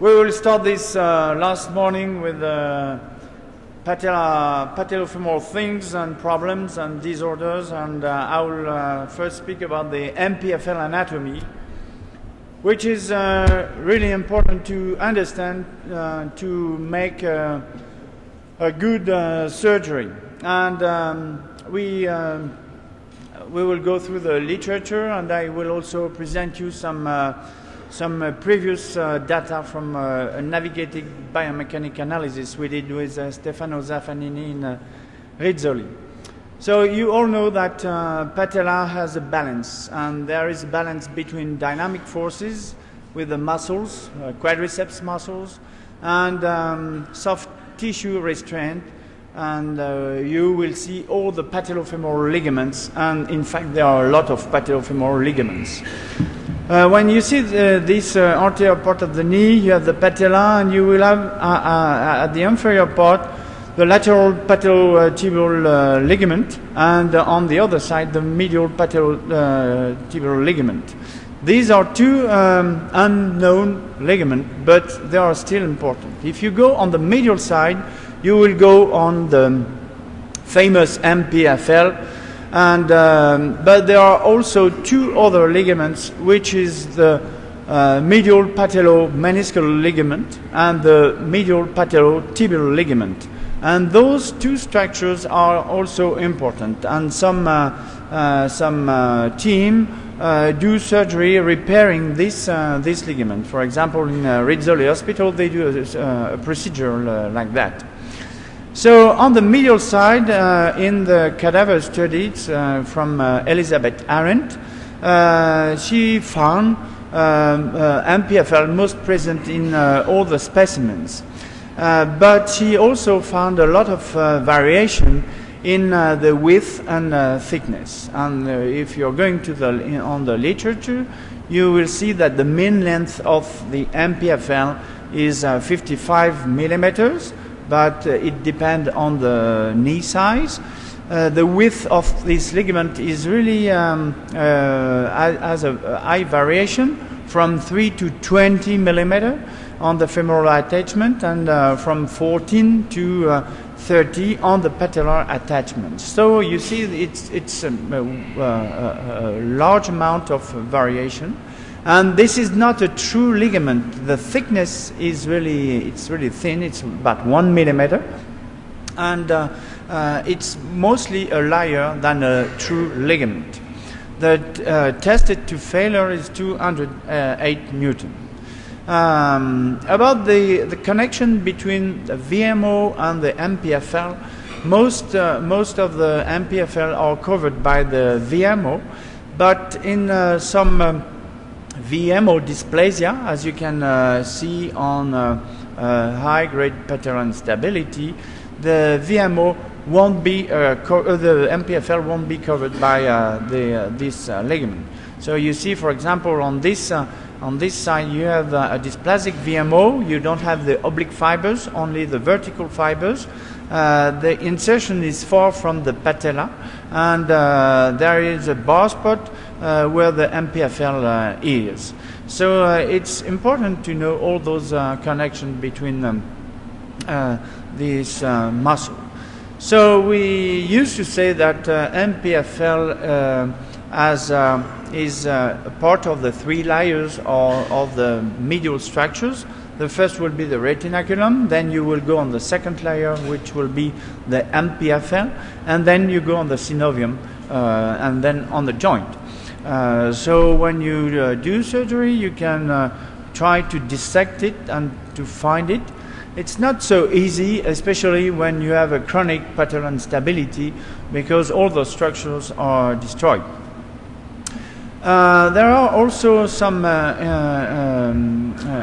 We will start this last morning with patellofemoral things and problems and disorders, and I will first speak about the MPFL anatomy, which is really important to understand to make a good surgery. And we will go through the literature, and I will also present you some previous data from a navigated biomechanic analysis we did with Stefano Zaffanini in Rizzoli. So you all know that patella has a balance, and there is a balance between dynamic forces with the muscles, quadriceps muscles, and soft tissue restraint, and you will see all the patellofemoral ligaments, and in fact there are a lot of patellofemoral ligaments. When you see this anterior part of the knee, you have the patella, and you will have at the inferior part the lateral patellotibial ligament, and on the other side the medial patellotibial ligament. These are two unknown ligaments, but they are still important. If you go on the medial side, you will go on the famous MPFL. And but there are also two other ligaments, which is the medial patellomeniscal ligament and the medial patellotibial ligament. And those two structures are also important. And some team do surgery repairing this ligament. For example, in Rizzoli Hospital, they do a procedure like that. So on the medial side, in the cadaver studies from Elizabeth Arendt, she found MPFL most present in all the specimens. But she also found a lot of variation in the width and thickness. And if you're going to on the literature, you will see that the mean length of the MPFL is 55 millimeters. But it depends on the knee size. The width of this ligament is really has a high variation, from 3 to 20 millimeter on the femoral attachment, and from 14 to 30 on the patellar attachment. So you see it's a large amount of variation. And this is not a true ligament. The thickness is really thin. It's about 1 millimeter, and it's mostly a liar than a true ligament. The tested to failure is 208 Newton. About the connection between the VMO and the MPFL, most of the MPFL are covered by the VMO, but in some VMO dysplasia, as you can see on high-grade patellar instability, the VMO won't be the MPFL won't be covered by this ligament. So you see, for example, on this side you have a dysplasic VMO. You don't have the oblique fibers, only the vertical fibers. The insertion is far from the patella, and there is a bar spot where the MPFL is. So it's important to know all those connections between this muscle. So we used to say that MPFL is a part of the three layers of the medial structures. The first will be the retinaculum, then you will go on the second layer, which will be the MPFL, and then you go on the synovium, and then on the joint. So when you do surgery, you can try to dissect it and to find it. It's not so easy, especially when you have a chronic patellar instability, because all the structures are destroyed. There are also some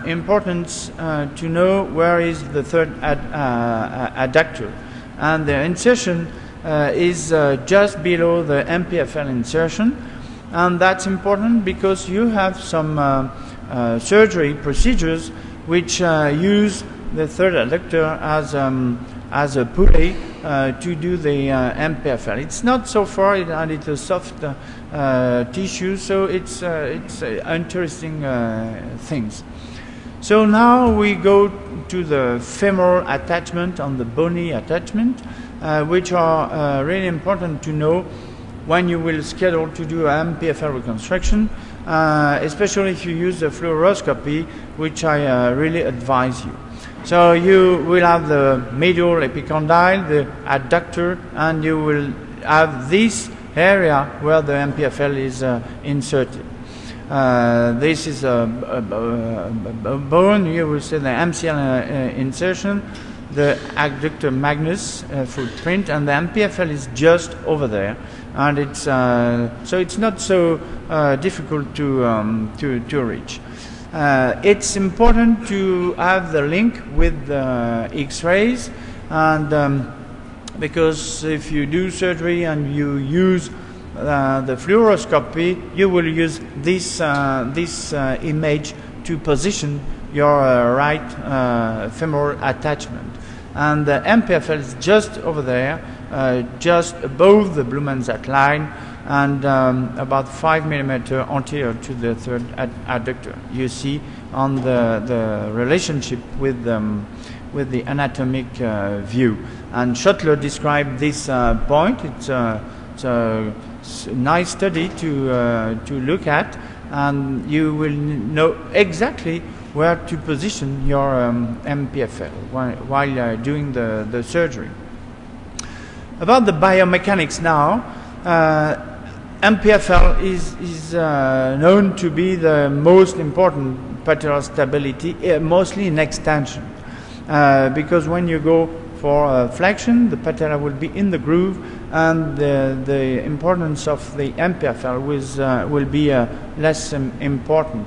importance to know where is the third adductor, and the insertion is just below the MPFL insertion, and that's important because you have some surgery procedures which use the third adductor as a pulley to do the MPFL. It's not so far, and it's a soft tissue, so it's interesting things. So now we go to the femoral attachment and the bony attachment, which are really important to know when you will schedule to do MPFL reconstruction, especially if you use the fluoroscopy, which I really advise you. So you will have the medial epicondyle, the adductor, and you will have this area where the MPFL is inserted. This is a bone. You will see the MCL insertion, the adductor magnus footprint, and the MPFL is just over there. And it's so it's not so difficult to reach. It's important to have the link with the X-rays, and because if you do surgery and you use the fluoroscopy, you will use this image to position your right femoral attachment. And the MPFL is just over there, just above the Blumenstadt line, and about 5 millimeters anterior to the third adductor. You see on the relationship with the anatomic view. And Schottler described this point. It's a nice study to look at, and you will know exactly where to position your MPFL while doing the surgery. About the biomechanics now, MPFL is known to be the most important patellar stability, mostly in extension, because when you go for flexion, the patella will be in the groove, and the importance of the MPFL will be less important.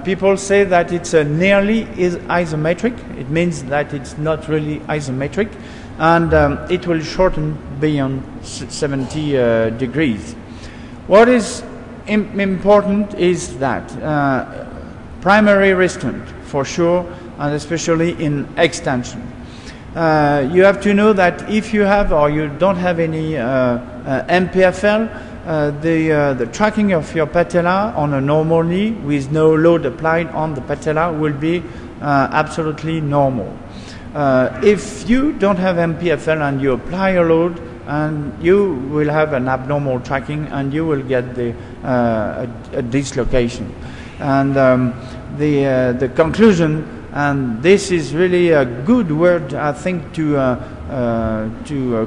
People say that it's nearly isometric. It means that it's not really isometric, and it will shorten beyond 70 degrees. What is important is that primary restraint, for sure, and especially in extension. You have to know that if you have or you don't have any MPFL, the tracking of your patella on a normal knee with no load applied on the patella will be absolutely normal. If you don't have MPFL and you apply a load, and you will have an abnormal tracking, and you will get a dislocation. And the conclusion, and this is really a good word, I think, to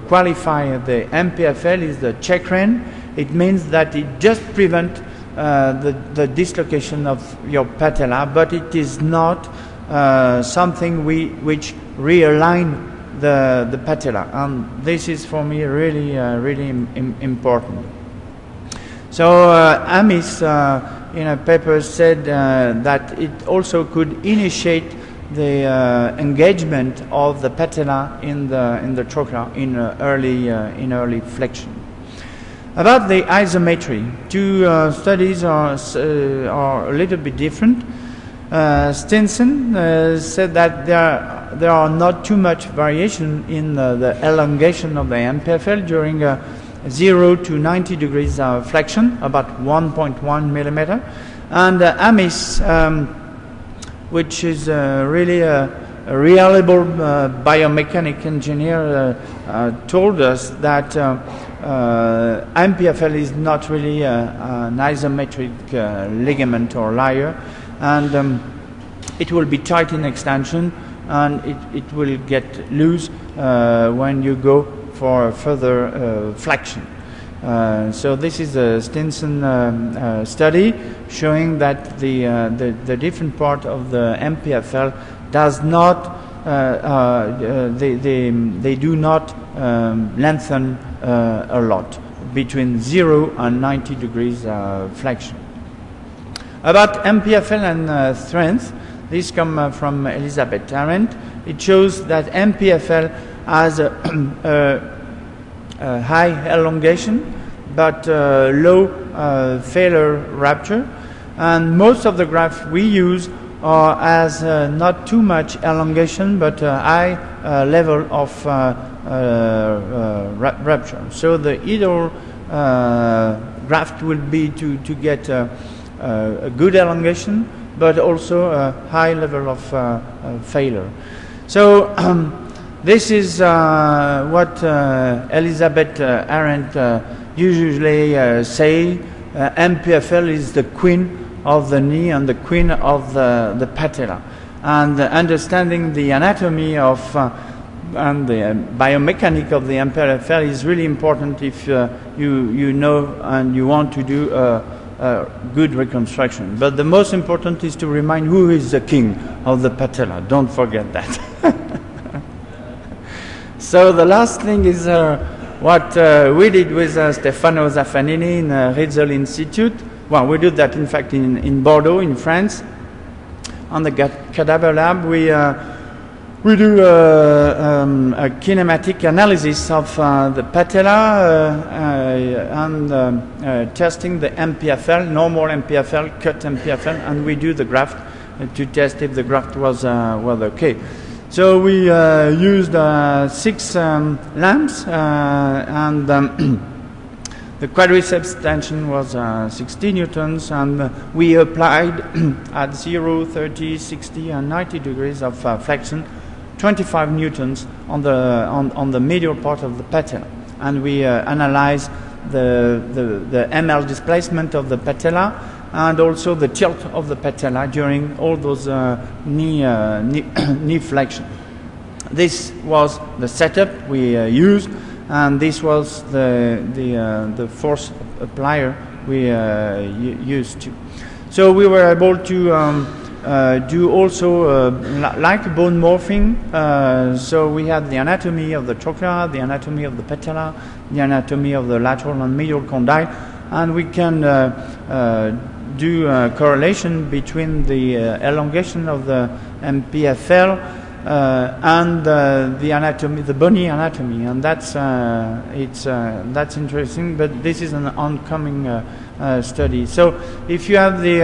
qualify the MPFL, is the chekren. It means that it just prevents the dislocation of your patella, but it is not something which realign the patella, and this is for me really important. So Amis in a paper said that it also could initiate the engagement of the patella in the trochlea in early flexion. About the isometry, two studies are a little bit different. Stinson said that there are not too much variation in the elongation of the MPFL during 0 to 90 degrees flexion, about 1.1 millimeter. And Amis, which is really a reliable biomechanic engineer, told us that MPFL is not really an isometric ligament or layer, and it will be tight in extension, and it will get loose when you go for further flexion. So this is a Stinson study showing that the different part of the MPFL does not they do not lengthen a lot between 0 and 90 degrees flexion. About MPFL and strength, this comes from Elizabeth Tarrant. It shows that MPFL has a high elongation but low failure rupture, and most of the grafts we use has not too much elongation but a high level of rupture. So the ideal graft will be to get a good elongation but also a high level of failure. So this is what Elizabeth Arendt usually say. MPFL is the queen of the knee and the queen of the patella. And understanding the anatomy of and the biomechanics of the MPFL is really important if you know and you want to do a good reconstruction. But the most important is to remind who is the king of the patella. Don't forget that. So the last thing is what we did with Stefano Zaffanini in Rizal Institute. Well, we did that in fact in Bordeaux, in France. On the cadaver lab, we do a kinematic analysis of the patella and testing the MPFL, normal MPFL, cut MPFL, and we do the graft to test if the graft was okay. So we used 6 lamps and the quadriceps tension was 60 newtons, and we applied at 0, 30, 60 and 90 degrees of flexion 25 newtons on the medial part of the patella, and we analyzed the ML displacement of the patella and also the tilt of the patella during all those knee flexion. This was the setup we used, and this was the force applier we used to. So we were able to do also like bone morphing. So we had the anatomy of the trochlea, the anatomy of the patella, the anatomy of the lateral and medial condyle, and we can do a correlation between the elongation of the MPFL and the anatomy, the bony anatomy, and that's interesting. But this is an oncoming study. So if you have the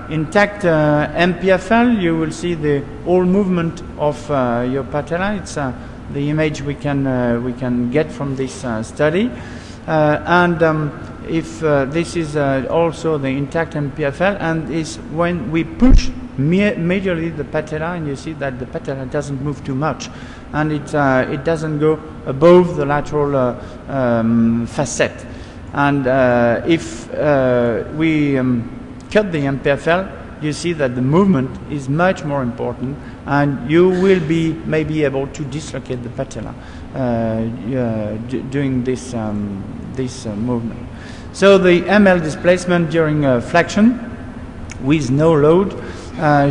intact MPFL, you will see the whole movement of your patella. It's the image we can get from this study, and if this is also the intact MPFL, and is when we push medially the patella, and you see that the patella doesn't move too much, and it doesn't go above the lateral facet. And if we cut the MPFL, you see that the movement is much more important, and you will be maybe able to dislocate the patella doing this movement. So the ML displacement during flexion with no load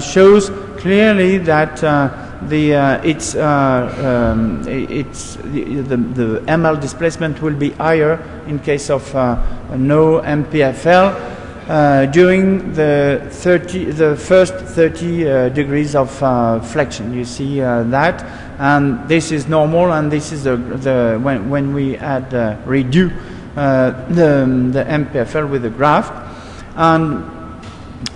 shows clearly that the ML displacement will be higher in case of no MPFL during the first 30 degrees of flexion. You see that, and this is normal, and this is when we add redo the MPFL with the graft. And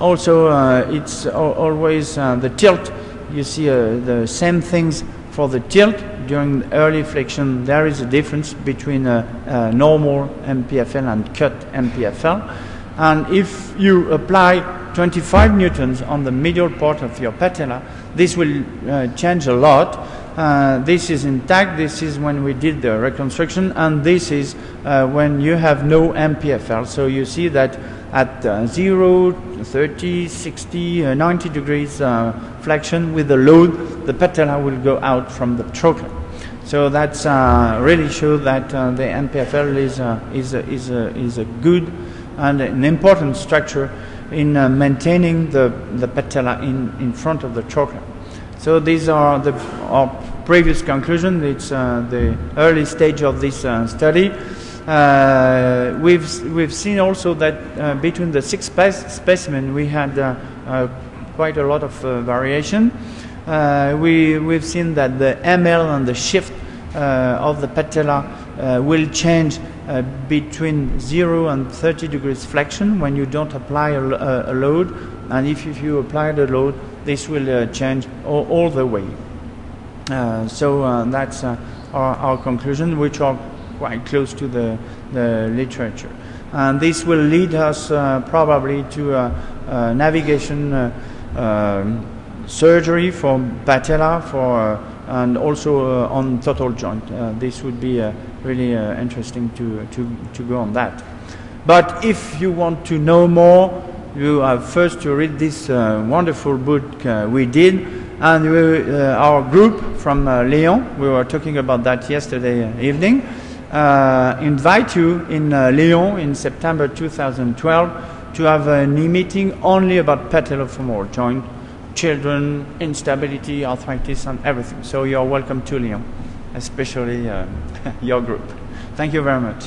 also it's always the tilt. You see the same things for the tilt during early flexion. There is a difference between normal MPFL and cut MPFL. And if you apply 25 newtons on the medial part of your patella, this will change a lot. This is intact. This is when we did the reconstruction, and this is when you have no MPFL. So you see that at 0, 30, 60, 90 degrees flexion with the load, the patella will go out from the trochlea. So that's really shows that the MPFL is a good and an important structure in maintaining the patella in front of the trochlea. So these are our previous conclusion. It's the early stage of this study. We've seen also that between the 6 specimens we had quite a lot of variation. We've seen that the ML and the shift of the patella will change between 0 and 30 degrees flexion when you don't apply a load, and if you apply the load, this will change all the way. So that's our conclusion, which are quite close to the literature. And this will lead us probably to navigation surgery for patella, and also on total joint. This would be really interesting to go on that. But if you want to know more, you have first to read this wonderful book we did, and our group from Lyon, we were talking about that yesterday evening, invite you in Lyon in September 2012 to have a meeting only about patellofemoral joint, children, instability, arthritis, and everything. So you're welcome to Lyon, especially your group. Thank you very much.